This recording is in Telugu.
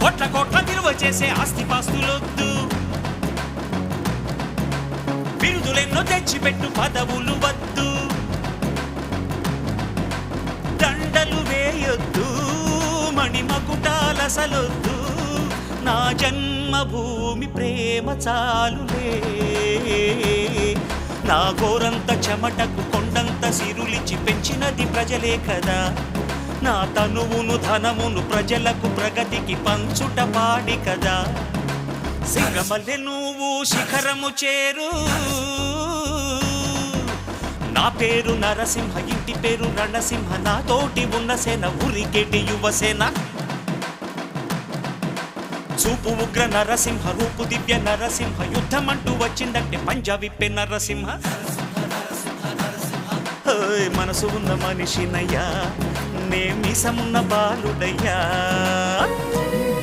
కోట్ల కోట్ల విలువ చేసే ఆస్తిపాస్తులొద్దు, బిరుదులెన్నో తెచ్చిపెట్టు పదవులు వద్దు, దండలు వేయొద్దు, మణిమకుటాలసలొద్దు, నా జన్మభూమి ప్రేమ చాలులే. నా గోరంత చెమటకు కొండంత సిరులిచి పెంచినది ప్రజలే కదా, నా తనువును ధనమును ప్రజలకు ప్రగతికి పంచుట పాడి కదా. సింగమల్లె నువ్వు శిఖరము చేరు, నా పేరు నరసింహ, ఇంటి పేరు రణసింహ, నా తోటి ఉన్న సేన ఉరికెటి యువసేన. చూపు ఉగ్ర నరసింహ, రూపు దివ్య నరసింహ, యుద్ధమంటూ వచ్చిందంటే పంజా విప్పే నరసింహ. మనసు ఉన్న మనిషినయ్యా, నే మీసమున్న బాలుడయ్యా.